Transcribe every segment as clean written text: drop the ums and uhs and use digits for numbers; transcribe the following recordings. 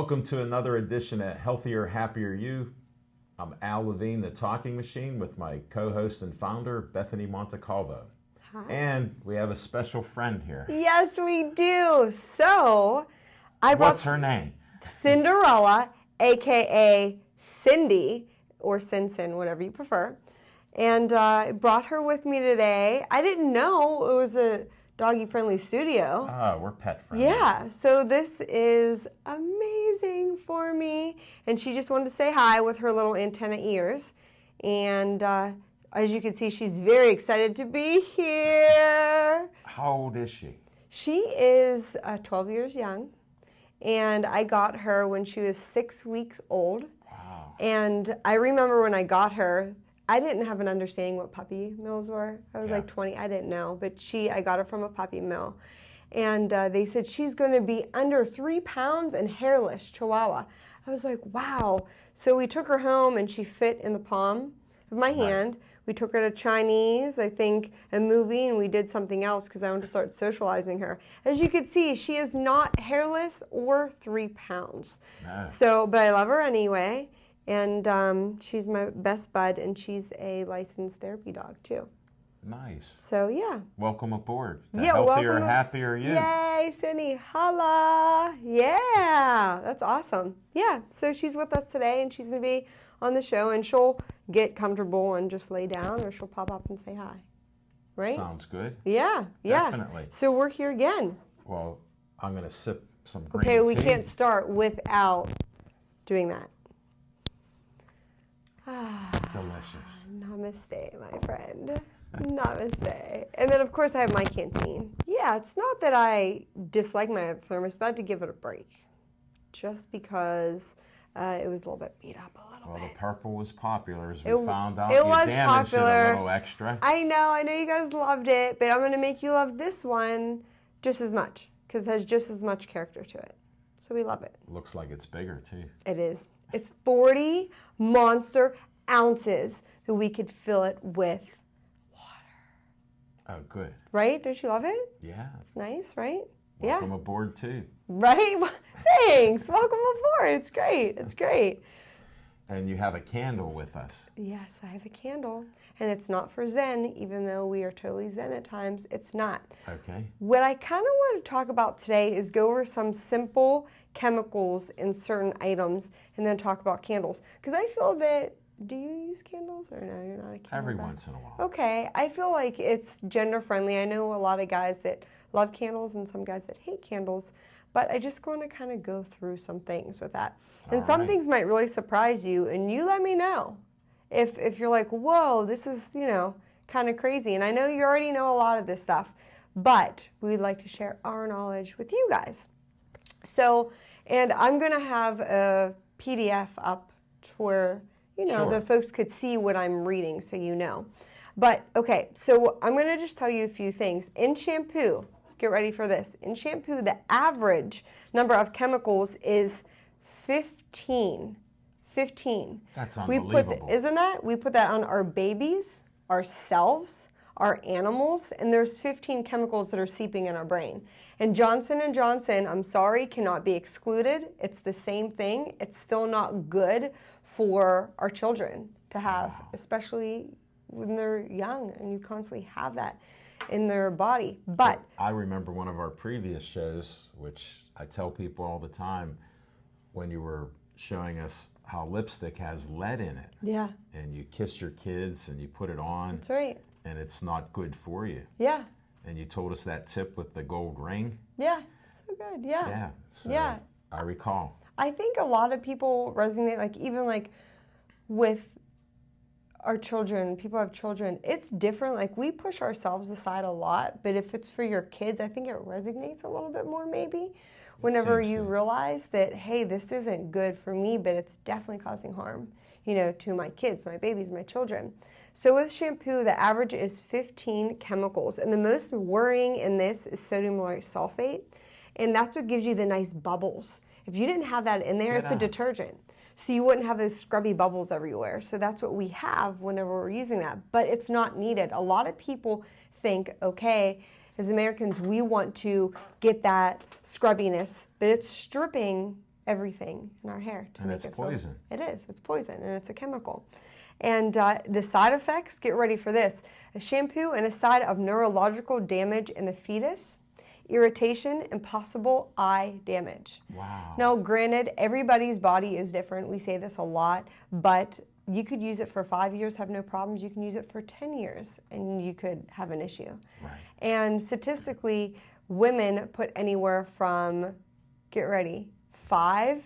Welcome to another edition of Healthier, Happier You. I'm Al Levine, the Talking Machine, with my co-host and founder, Bethany Montecalvo. Hi. And we have a special friend here. Yes, we do. So, What's her name? Cinderella, aka Cindy, or Sin, whatever you prefer. And I brought her with me today. I didn't know it was a doggy-friendly studio. We're pet friendly. Yeah, so this is amazing for me. And she just wanted to say hi with her little antenna ears. And as you can see, she's very excited to be here. How old is she? She is 12 years young. And I got her when she was 6 weeks old. Wow. And I remember when I got her, I didn't have an understanding what puppy mills were. I was like 20, I didn't know. But I got her from a puppy mill. And they said she's going to be under 3 pounds and hairless, Chihuahua. I was like, wow. So we took her home and she fit in the palm of my hand. We took her to Chinese, I think, a movie, and we did something else because I wanted to start socializing her. As you can see, she is not hairless or 3 pounds. No. But I love her anyway. And she's my best bud, and she's a licensed therapy dog, too. Nice. So, yeah. Welcome aboard. The Yeah, Healthier, welcome. Happier You. Yay, Cindy. Holla. Yeah, that's awesome. Yeah, so she's with us today, and she's going to be on the show, and she'll get comfortable and just lay down, or she'll pop up and say hi. Right? Sounds good. Yeah. Definitely. So we're here again. Well, I'm going to sip some green Okay, we tea. can't start without doing that. Delicious. Namaste, my friend. Namaste. And then, of course, I have my canteen. Yeah, it's not that I dislike my other thermos, but I had to give it a break. Just because it was a little bit beat up a little bit. Well, the purple was popular, as we It- found out. it You was damaged popular. it a little extra. I know you guys loved it, but I'm going to make you love this one just as much because it has just as much character to it. So we love it. Looks like it's bigger, too. It is. It's 40 monster ounces that we could fill it with water. Oh, good. Right? Don't you love it? Yeah. It's nice, right? Welcome aboard, too. Right? Thanks. Welcome aboard. It's great. It's great. And you have a candle with us. Yes, I have a candle. And it's not for Zen, even though we are totally Zen at times. It's not. Okay. What I kind of want to talk about today is go over some simple chemicals in certain items and then talk about candles. Because I feel that, do you use candles or no, you're not a candle Every guy? once in a while. Okay, I feel like it's gender friendly. I know a lot of guys that love candles and some guys that hate candles, but I just want to kind of go through some things with that. And some things might really surprise you, and you let me know if you're like, whoa, this is, kind of crazy. And I know you already know a lot of this stuff, but we'd like to share our knowledge with you guys. So, and I'm going to have a PDF up where Sure. the folks could see what I'm reading so you know. But, okay, so I'm going to just tell you a few things. In shampoo, get ready for this. In shampoo, the average number of chemicals is 15. 15. That's unbelievable. Isn't that? We put that on our babies, ourselves, our animals, and there's 15 chemicals that are seeping in our brain. And Johnson & Johnson, I'm sorry, cannot be excluded. It's the same thing. It's still not good for our children to have, especially when they're young and you constantly have that in their body. But I remember one of our previous shows, which I tell people all the time, when you were showing us how lipstick has lead in it. yeah, And you kiss your kids and you put it on. that's right. And it's not good for you. Yeah, And you told us that tip with the gold ring. yeah, so good, yeah. Yeah. So Yeah. I recall. I think a lot of people resonate, even with our children, people have children, it's different. We push ourselves aside a lot, but if it's for your kids, I think it resonates a little bit more maybe. Whenever you realize that, hey, this isn't good for me, but it's definitely causing harm, to my kids, my babies, my children. So with shampoo, the average is 15 chemicals. And the most worrying in this is sodium lauryl sulfate. And that's what gives you the nice bubbles. If you didn't have that in there, it's a detergent. So you wouldn't have those scrubby bubbles everywhere. So that's what we have whenever we're using that. But it's not needed. A lot of people think, okay, as Americans, we want to get that scrubbiness, but it's stripping everything in our hair to And make it's it feel- poison. It is. It's poison, and it's a chemical. And the side effects, get ready for this. A shampoo and a side of neurological damage in the fetus, irritation, and possible eye damage. Wow. Now, granted, everybody's body is different. We say this a lot, but you could use it for 5 years, have no problems. You can use it for 10 years, and you could have an issue. Right. And statistically, women put anywhere from, get ready, 5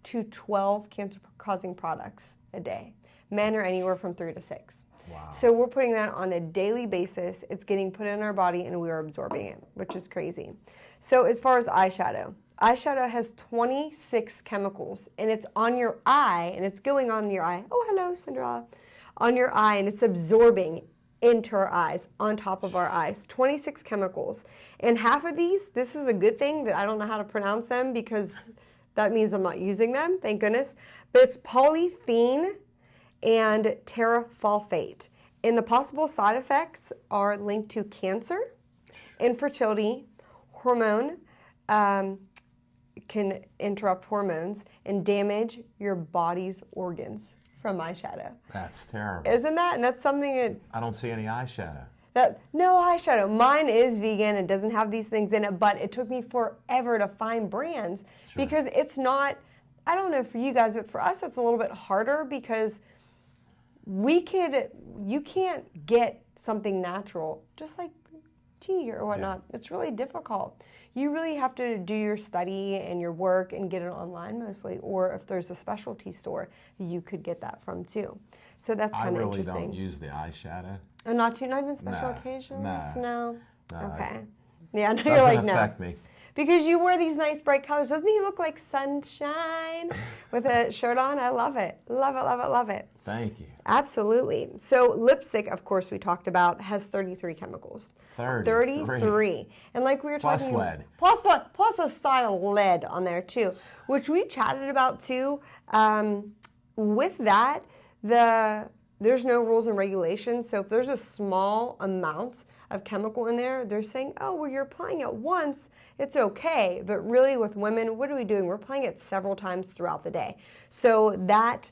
to 12 cancer-causing products a day. Men are anywhere from 3 to 6. Wow. So we're putting that on a daily basis. It's getting put in our body and we are absorbing it, which is crazy. So as far as eyeshadow has 26 chemicals and it's on your eye and it's going on your eye. Oh, hello, Cinderella. On your eye, and it's absorbing into our eyes, on top of our eyes. 26 chemicals. And half of these, this is a good thing that I don't know how to pronounce them because that means I'm not using them, thank goodness. But it's polythene and terephthalate. And the possible side effects are linked to cancer, infertility, hormone, can interrupt hormones, and damage your body's organs from eyeshadow. That's terrible. Isn't that? And that's something that I don't see any eyeshadow. no eyeshadow. Mine is vegan. It doesn't have these things in it, but it took me forever to find brands because it's not, I don't know for you guys, but for us it's a little bit harder because you can't get something natural just like tea or whatnot. Yeah. It's really difficult. You really have to do your study and your work and get it online mostly, or if there's a specialty store, you could get that from too. So that's kind of interesting. I really don't use the eyeshadow. Oh, not even special occasions? No. Okay. Yeah, no, you're like, no. Doesn't affect me. Because you wear these nice bright colors. Doesn't he look like sunshine with a shirt on? I love it. Love it, love it, love it. Thank you. Absolutely. So lipstick, of course, we talked about, has 33 chemicals. 33. And like we were plus talking lead. Plus a side of lead on there too, which we chatted about too. With that, there's no rules and regulations. So if there's a small amount of chemical in there, they're saying, oh, well, you're applying it once, it's okay. But really with women, what are we doing? We're applying it several times throughout the day. So that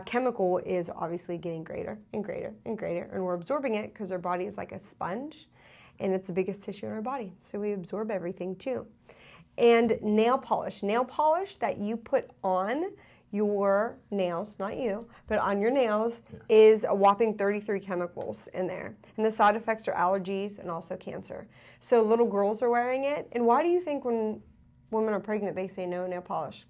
chemical is obviously getting greater and greater and greater, and we're absorbing it because our body is like a sponge, and it's the biggest tissue in our body. So we absorb everything too. And nail polish that you put on your nails, not you, but on your nails is a whopping 33 chemicals in there. And the side effects are allergies and also cancer. So little girls are wearing it. And why do you think when women are pregnant, they say no nail polish?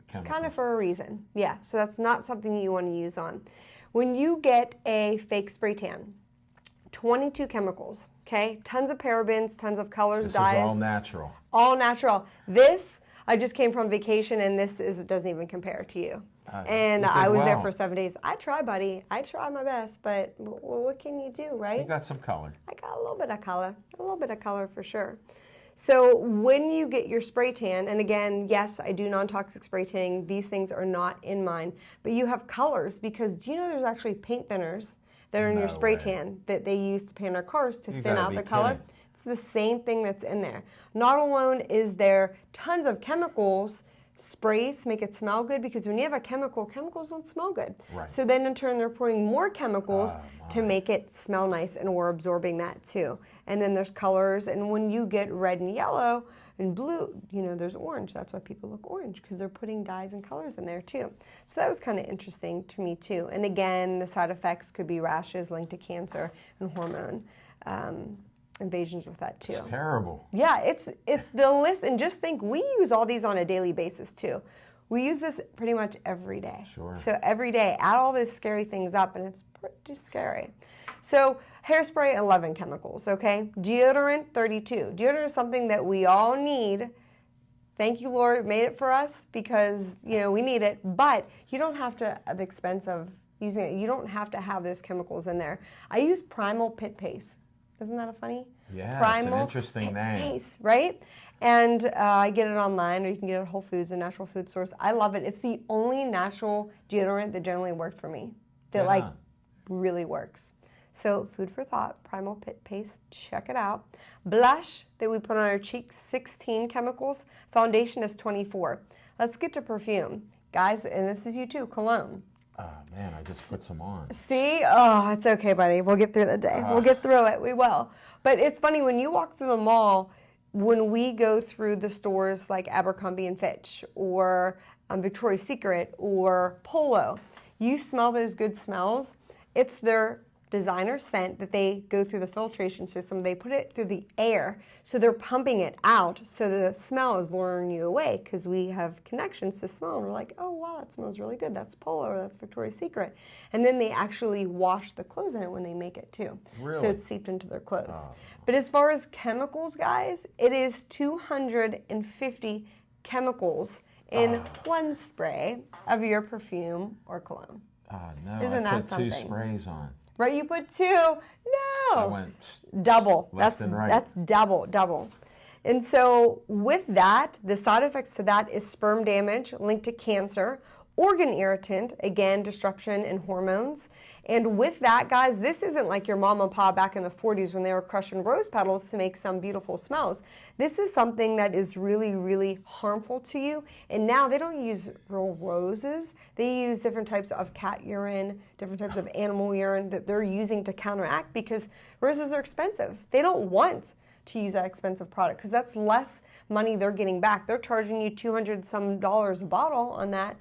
Chemicals. It's kind of for a reason. Yeah, so that's not something you want to use on. When you get a fake spray tan, 22 chemicals, okay? Tons of parabens, tons of colors, dyes. This is all natural. All natural. This, I just came from vacation, and it doesn't even compare to you. And I was there for 7 days. I try, buddy. I try my best, but what can you do, right? You got some color. I got a little bit of color for sure. So when you get your spray tan, and again, yes, I do non-toxic spray tanning. These things are not in mine, but you have colors because do you know there's actually paint thinners that are in your spray tan that they use to paint our cars to thin out the color? It's the same thing that's in there. Not alone is there tons of chemicals, sprays to make it smell good, because when you have a chemicals don't smell good. Right. So then in turn they're pouring more chemicals to make it smell nice, and we're absorbing that too. And then there's colors, and when you get red and yellow and blue, there's orange. That's why people look orange, because they're putting dyes and colors in there too. So that was kind of interesting to me too. And again, the side effects could be rashes linked to cancer and hormone invasions with that too. It's terrible. Yeah, it's the list, and just think, we use all these on a daily basis too. We use this pretty much every day. Sure. So every day, add all those scary things up, and it's pretty scary. So hairspray, 11 chemicals, okay? Deodorant, 32. Deodorant is something that we all need. Thank you, Lord, made it for us, because, we need it. But you don't have to, at the expense of using it, you don't have to have those chemicals in there. I use Primal Pit Paste. Isn't that a funny? Yeah, Primal it's an interesting name. Paste, right? And I get it online, or you can get it at Whole Foods, a natural food source. I love it. It's the only natural deodorant that generally worked for me. That really works. So food for thought, Primal Pit Paste, check it out. Blush that we put on our cheeks, 16 chemicals. Foundation is 24. Let's get to perfume. Guys, and this is you too, cologne. Oh, man, I just put some on. See? Oh, it's okay, buddy. We'll get through the day. We'll get through it. We will. But it's funny, when you walk through the mall, when we go through the stores like Abercrombie and Fitch or Victoria's Secret or Polo, you smell those good smells. It's their designer scent that they go through the filtration system. They put it through the air, so they're pumping it out, so the smell is luring you away, because we have connections to smell, and we're like, oh wow, that smells really good, that's Polo or that's Victoria's Secret. And then they actually wash the clothes in it when they make it too. Really? So it's seeped into their clothes. But as far as chemicals, guys, it is 250 chemicals in one spray of your perfume or cologne. No, Isn't I that put 2 something? sprays on. Right, you put 2. No. I went Double. left and right. That's double. And so with that, the side effects to that is sperm damage linked to cancer, organ irritant, again, disruption in hormones. And with that, guys, this isn't like your mom and pop back in the 40s when they were crushing rose petals to make some beautiful smells. This is something that is really, really harmful to you. And now they don't use real roses. They use different types of cat urine, different types of animal urine that they're using to counteract, because roses are expensive. They don't want to use that expensive product because that's less money they're getting back. They're charging you $200 some a bottle on that.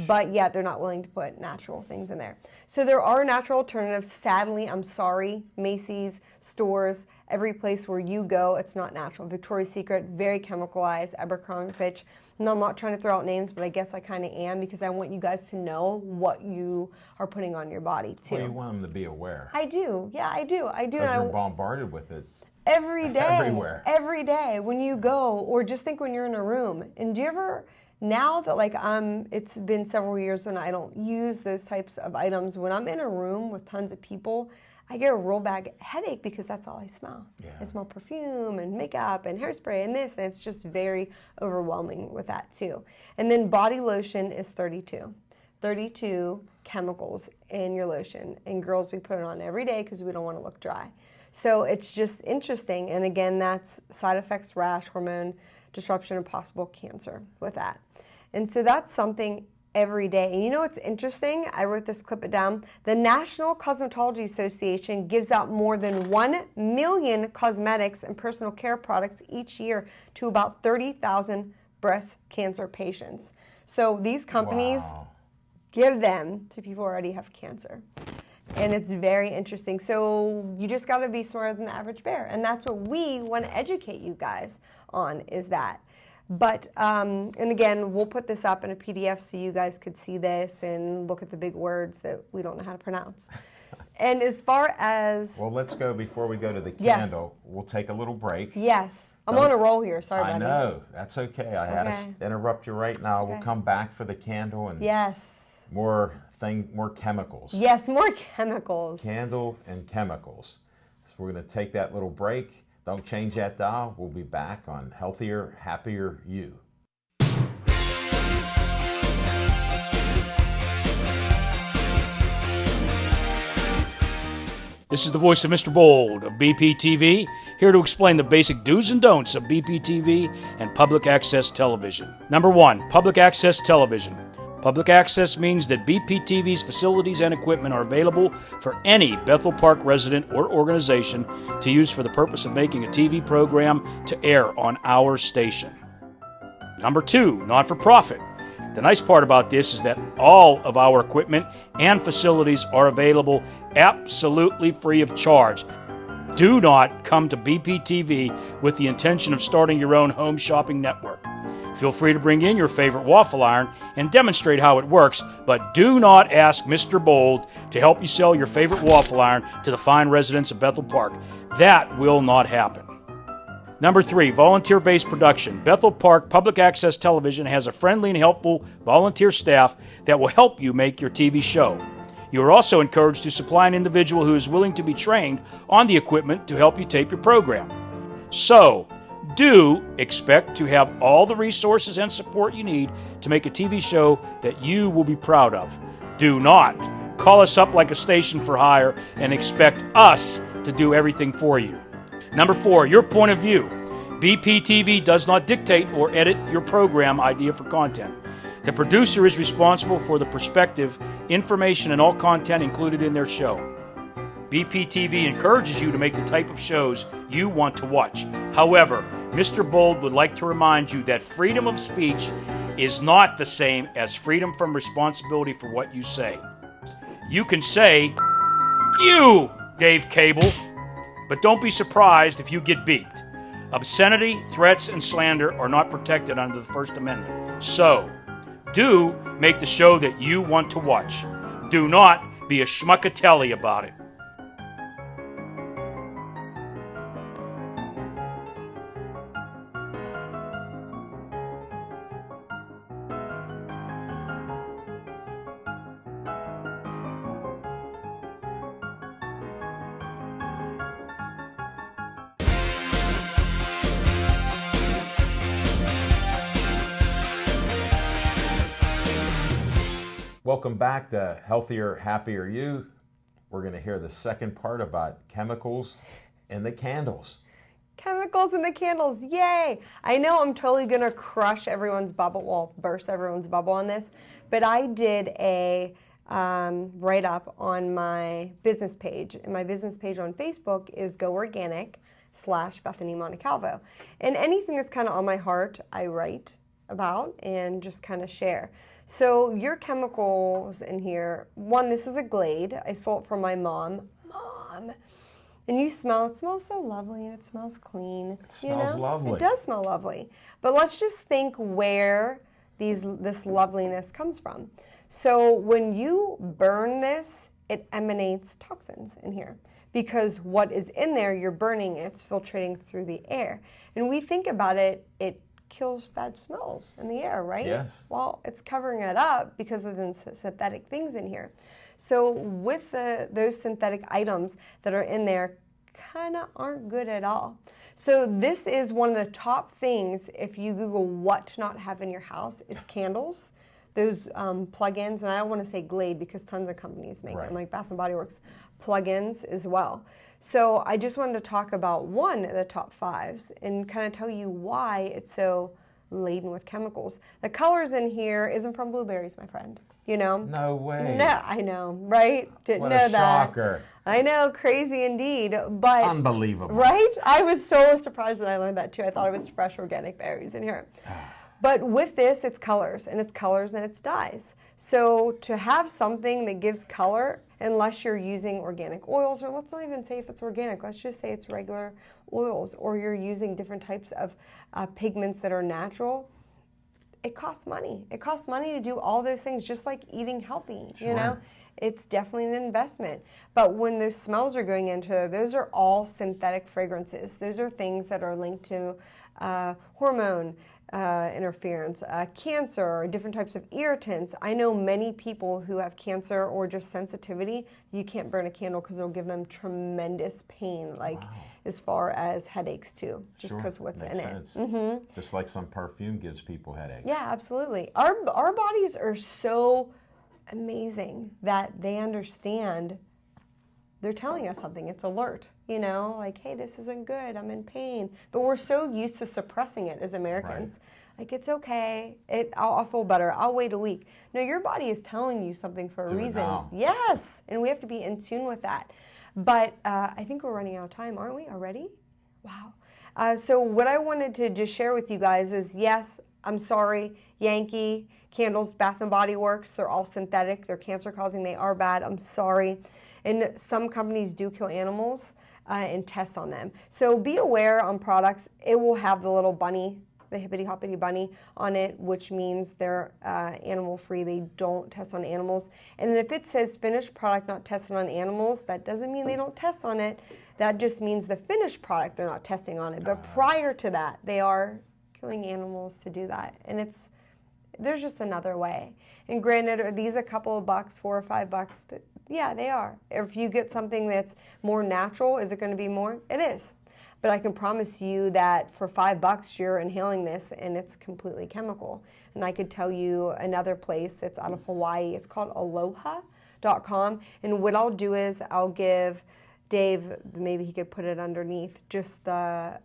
But yet they're not willing to put natural things in there. So there are natural alternatives. Sadly, I'm sorry, Macy's, stores, every place where you go, it's not natural. Victoria's Secret, very chemicalized, Abercrombie & Fitch. And I'm not trying to throw out names, but I guess I kind of am, because I want you guys to know what you are putting on your body too. Well, you want them to be aware. I do. Yeah, I do. Because you're bombarded with it. Every day. Everywhere. Every day when you go, or just think when you're in a room. And do you ever, now that like it's been several years when I don't use those types of items, when I'm in a room with tons of people, I get a real bad headache because that's all I smell. Yeah. I smell perfume and makeup and hairspray and this, and it's just very overwhelming with that too. And then body lotion is 32 chemicals in your lotion. And girls, we put it on every day because we don't want to look dry. So it's just interesting. And again, that's side effects, rash, hormone disruption, and possible cancer with that. And so that's something every day. And you know what's interesting? I wrote this, clip it down. The National Cosmetology Association gives out more than 1 million cosmetics and personal care products each year to about 30,000 breast cancer patients. So these companies give them to people who already have cancer. And it's very interesting. So you just got to be smarter than the average bear. And that's what we want to educate you guys on, is that. But, and again, we'll put this up in a PDF so you guys could see this and look at the big words that we don't know how to pronounce. And as far as... Well, let's go, before we go to the candle, we'll take a little break. Yes. I'm on a roll here. Sorry, buddy. I know. That's okay. I had to interrupt you right now. We'll come back for the candle and more chemicals. Yes, more chemicals. Candle and chemicals. So we're going to take that little break. Don't change that dial. We'll be back on Healthier, Happier You. This is the voice of Mr. Bold of BPTV, here to explain the basic do's and don'ts of BPTV and public access television. Number 1, public access television. Public access means that BPTV's facilities and equipment are available for any Bethel Park resident or organization to use for the purpose of making a TV program to air on our station. Number 2, not-for-profit. The nice part about this is that all of our equipment and facilities are available absolutely free of charge. Do not come to BPTV with the intention of starting your own home shopping network. Feel free to bring in your favorite waffle iron and demonstrate how it works, but do not ask Mr. Bold to help you sell your favorite waffle iron to the fine residents of Bethel Park. That will not happen. Number 3, volunteer-based production. Bethel Park Public Access Television has a friendly and helpful volunteer staff that will help you make your TV show. You are also encouraged to supply an individual who is willing to be trained on the equipment to help you tape your program. So, do expect to have all the resources and support you need to make a TV show that you will be proud of. Do not call us up like a station for hire and expect us to do everything for you. Number 4, your point of view. BPTV does not dictate or edit your program idea for content. The producer is responsible for the perspective, information, and all content included in their show. BPTV encourages you to make the type of shows you want to watch. However, Mr. Bold would like to remind you that freedom of speech is not the same as freedom from responsibility for what you say. You can say, "You, Dave Cable," but don't be surprised if you get beeped. Obscenity, threats, and slander are not protected under the First Amendment. So, do make the show that you want to watch. Do not be a schmuckatelli about it. Welcome back to Healthier, Happier You. We're going to hear the second part about chemicals in the candles. Chemicals in the candles, yay! I know I'm totally gonna crush everyone's bubble, well, burst everyone's bubble on this, but I did a write-up on my business page, and my business page on Facebook is Go Organic / Bethany Montecalvo. And anything that's kind of on my heart, I write about and just kind of share. So your chemicals in here, one, this is a Glade. I stole it from my mom. And you smell, it smells so lovely and it smells clean. It smells lovely. It does smell lovely. But let's just think where this loveliness comes from. So when you burn this, it emanates toxins in here. Because what is in there, you're burning, it's filtrating through the air. And we think about it, it kills bad smells in the air, right? Yes. Well, it's covering it up because of the synthetic things in here. So with those synthetic items that are in there, kind of aren't good at all. So this is one of the top things if you Google what to not have in your house is candles. Those plug-ins, and I don't want to say Glade because tons of companies make them, like Bath & Body Works, plug-ins as well. So I just wanted to talk about one of the top 5s and kind of tell you why it's so laden with chemicals. The colors in here isn't from blueberries, my friend. You know? No way. No, I know, right? Didn't What know a that. shocker. I know, crazy indeed, but Unbelievable. right? I was so surprised that I learned that too. I thought it was fresh organic berries in here. But with this, it's colors, and it's dyes. So to have something that gives color, unless you're using organic oils, or let's not even say if it's organic, let's just say it's regular oils, or you're using different types of pigments that are natural, it costs money. It costs money to do all those things, just like eating healthy, you know? It's definitely an investment. But when those smells are going into there, those are all synthetic fragrances. Those are things that are linked to hormone interference, cancer, or different types of irritants. I know many people who have cancer or just sensitivity, you can't burn a candle because it'll give them tremendous pain, like as far as headaches too, just because what's in it. Just like some perfume gives people headaches. Yeah, absolutely. Our bodies are so amazing that they understand. They're telling us something. It's alert, you know, like, hey, this isn't good. I'm in pain. But we're so used to suppressing it as Americans. Like, it's okay. I'll feel better. I'll wait a week. No, your body is telling you something for a reason. Yes, and we have to be in tune with that. But I think we're running out of time, aren't we already? Wow. So what I wanted to just share with you guys is, yes, I'm sorry, Yankee candles, Bath & Body Works, they're all synthetic. They're cancer-causing. They are bad. I'm sorry. And some companies do kill animals and test on them. So be aware on products. It will have the little bunny, the hippity-hoppity bunny on it, which means they're animal-free. They don't test on animals. And then if it says finished product not tested on animals, that doesn't mean they don't test on it. That just means the finished product, they're not testing on it. But prior to that, they are killing animals to do that. And there's just another way. And granted, are these a couple of bucks, $4 or $5? Yeah, they are. If you get something that's more natural, is it going to be more? It is. But I can promise you that for $5, you're inhaling this and it's completely chemical. And I could tell you another place that's out of Hawaii. It's called aloha.com. And what I'll do is I'll give Dave, maybe he could put it underneath, just the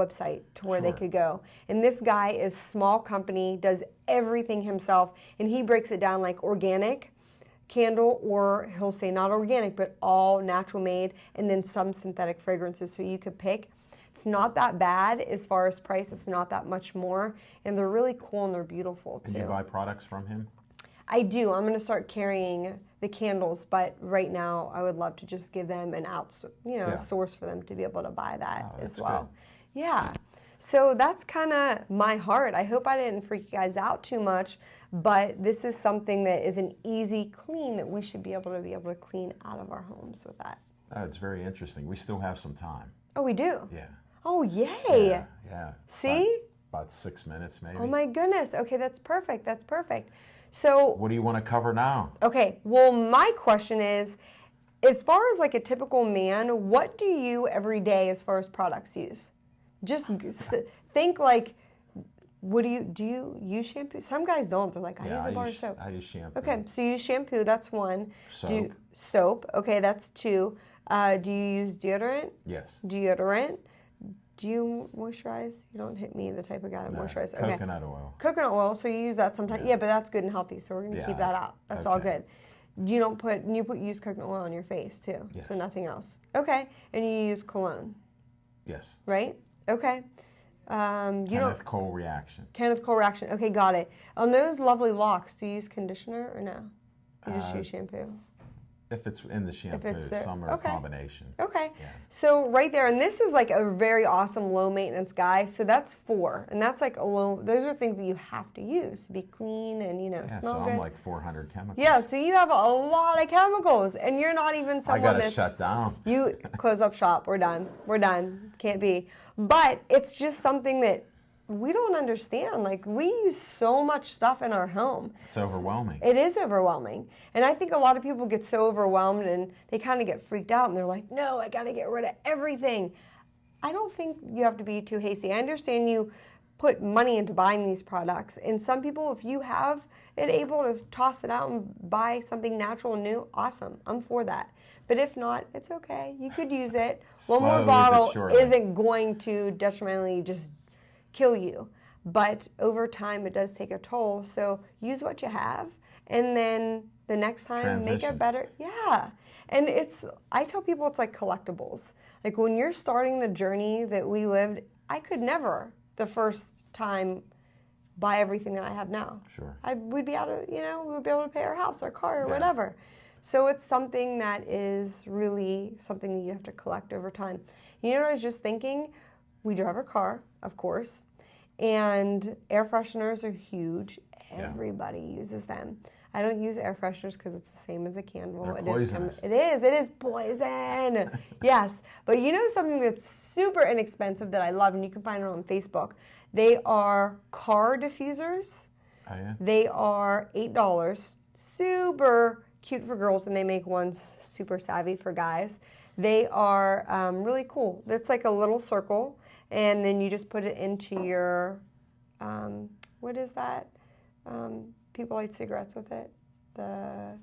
website to where they Sure. could go. And this guy is small company, does everything himself, and he breaks it down like organic candle, or he'll say not organic, but all natural made, and then some synthetic fragrances, so you could pick. It's not that bad as far as price. It's not that much more, and they're really cool and they're beautiful too. Can you buy products from him? I do. I'm going to start carrying the candles, but right now I would love to just give them an Yeah. source for them to be able to buy that Oh, as that's well. Yeah. So that's kind of my heart. I hope I didn't freak you guys out too much, but this is something that is an easy clean that we should be able to clean out of our homes with that. Oh, it's very interesting. We still have some time. Oh, we do. Yeah. Oh, yay. Yeah. See? About 6 minutes, maybe. Oh my goodness. Okay, that's perfect. That's perfect. So, What do you want to cover now? okay, well, my question is, as far as like a typical man, what do you every day as far as products use? Just think like, what do you use shampoo? Some guys don't. They're like, I use a bar of soap. I use shampoo. Okay, so you use shampoo, that's one. Soap. Soap, okay, that's two. Do you use deodorant? Yes. Deodorant. Do you moisturize? You don't hit me, the type of guy that No, moisturizes. Okay. Coconut oil. Coconut oil, so you use that sometimes. Yeah, but that's good and healthy, so we're going to keep that out. That's all okay. good. Use coconut oil on your face too, Yes. so nothing else. Okay, and you use cologne, Yes. right? Okay. Kenneth Cole reaction. Kenneth Cole reaction. Okay, got it. On those lovely locks, do you use conditioner or no? You just use shampoo. If it's in the shampoo, there. some are Okay. a combination. Okay. Yeah. So right there, and this is like a very awesome low maintenance guy. So that's 4, and that's like a low. Those are things that you have to use to be clean and Yeah, smell so good. I'm like 400 chemicals. Yeah, so you have a lot of chemicals, and you're not even I someone got to that's... shut down. You close up shop. We're done. We're done. Can't be. But it's just something that we don't understand. Like, we use so much stuff in our home. It's overwhelming. It is overwhelming. And I think a lot of people get so overwhelmed and they kind of get freaked out and they're like, no, I got to get rid of everything. I don't think you have to be too hasty. I understand you put money into buying these products. And some people, if you have it able to toss it out and buy something natural and new, awesome. I'm for that. But if not, it's okay. You could use it. One more Slowly but bottle surely. isn't going to detrimentally just kill you. But over time, it does take a toll. So use what you have. And then the next time, make Transition. it better. Yeah. And I tell people it's like collectibles. Like when you're starting the journey that we lived, I could never, the first time, buy everything that I have now. Sure. We'd be able to pay our house, our car, or Yeah. whatever. So it's something that is really something that you have to collect over time. You know what I was just thinking? We drive our car, of course, and air fresheners are huge. Yeah. Everybody uses them. I don't use air fresheners because it's the same as a candle. They're It poisonous. is poison. Yes, but you know something that's super inexpensive that I love, and you can find it on Facebook. They are car diffusers. Oh, yeah? They are $8. Super cute for girls, and they make ones super savvy for guys. They are really cool. It's like a little circle, and then you just put it into your, what is that? People light cigarettes with it. The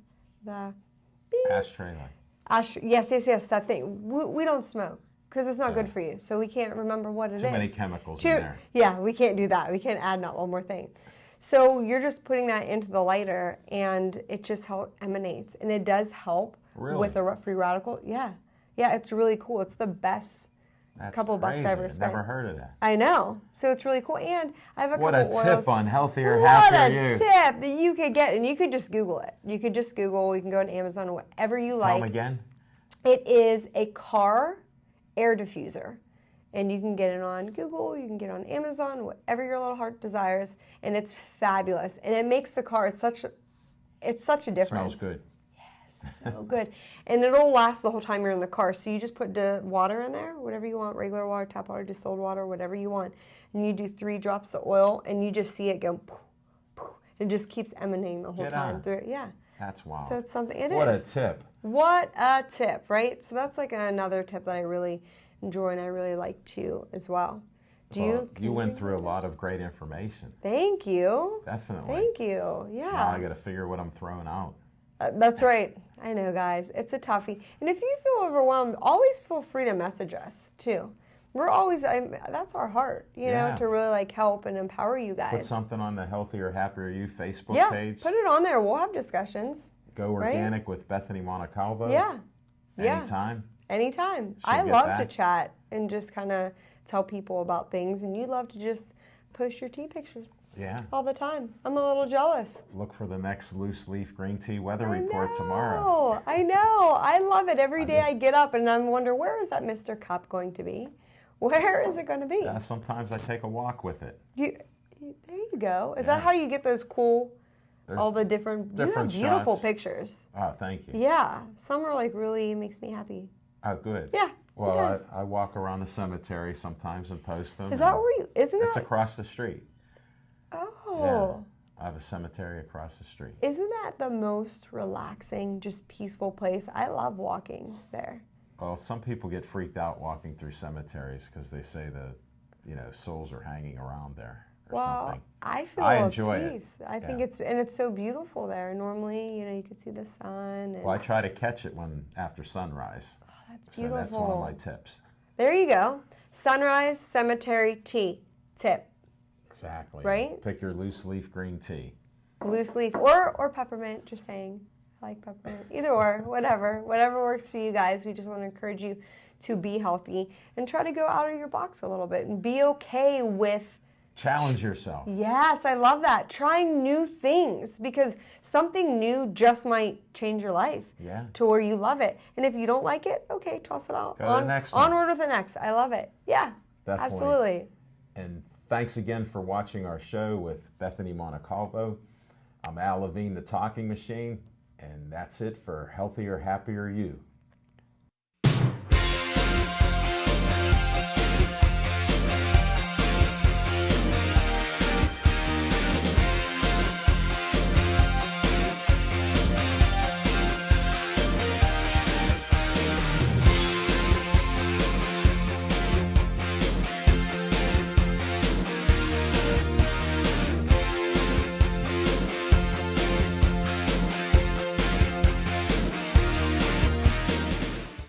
beep. Ashtray light. Yes, that thing. We don't smoke because it's not good for you, so we can't remember what it is. Too many chemicals in there. Yeah, we can't do that. We can't add not one more thing. So you're just putting that into the lighter, and it just emanates, and it does help Really? with the free radical. Yeah, it's really cool. It's the best That's couple bucks crazy. I ever I've spent. never heard of that. I know. So it's really cool, and I have a What a couple tip oils. on healthier, What happier a you. tip that you could get, and you could just Google it. You could just Google. You can go on Amazon or whatever you Tell like. them again. It is a car air diffuser. And you can get it on Google, you can get it on Amazon, whatever your little heart desires, and it's fabulous. And it makes the car it's such a difference. Smells good. So good. And it'll last the whole time you're in the car. So you just put the water in there, whatever you want, regular water, tap water, distilled water, whatever you want. And you do 3 drops of oil, and you just see it go poof, poof. It just keeps emanating the whole Get time on. through it. Yeah. That's wild. So it's something, it is. What a tip. What a tip, right? So that's like another tip that I really enjoy and I really like too as well. Well, you went through a lot of great information. Thank you. Definitely. Thank you. Now Yeah. I got to figure what I'm throwing out. That's right. I know, guys. It's a toughie. And if you feel overwhelmed, always feel free to message us too. We're always, that's our heart, you know, Yeah. to really like help and empower you guys. Put something on the Healthier, Happier You Facebook yeah, page. put it on there. We'll have discussions. Go organic with Bethany Montecalvo. Yeah. Yeah. Anytime. Anytime. She'll I get love to back. chat and just kind of tell people about things, and you love to just post your tea pictures Yeah. all the time. I'm a little jealous. Look for the next loose leaf green tea weather report tomorrow. Oh, I know. I love it. Every day I get up and I wonder, where is that Mr. Cup going to be? Where is it going to be? Yeah, sometimes I take a walk with it. There you go. Is Yeah. that how you get those cool, There's all the different you have different beautiful shots. pictures. Oh, thank you. Yeah. Some are like really makes me happy. Oh, good. Yeah. Well, it does. I walk around the cemetery sometimes and post them. Is that and where you, isn't It's that? across the street. Oh. I have a cemetery across the street. Isn't that the most relaxing, just peaceful place? I love walking there. Well, some people get freaked out walking through cemeteries because they say souls are hanging around there or Well, something. I feel I at enjoy it. peace. I think Yeah. it's so beautiful there. Normally, you know, you could see the sun. And Well, I try to catch it after sunrise. that's So beautiful. that's one of my tips. There you go. Sunrise Cemetery tea tip. Exactly. Right? Pick your loose leaf green tea. Loose leaf or peppermint, just saying. I like peppermint. Either or, whatever works for you guys. We just want to encourage you to be healthy and try to go out of your box a little bit and be okay with, Challenge yourself. yes, I love that, trying new things, because something new just might change your life Yeah. to where you love it. And if you don't like it, okay, toss it out. Go to the next one. Onward with the next. I love it. Yeah, Definitely. absolutely. And thanks again for watching our show with Bethany Montecalvo. I'm Al Levine, the Talking Machine, and that's it for Healthier, Happier You.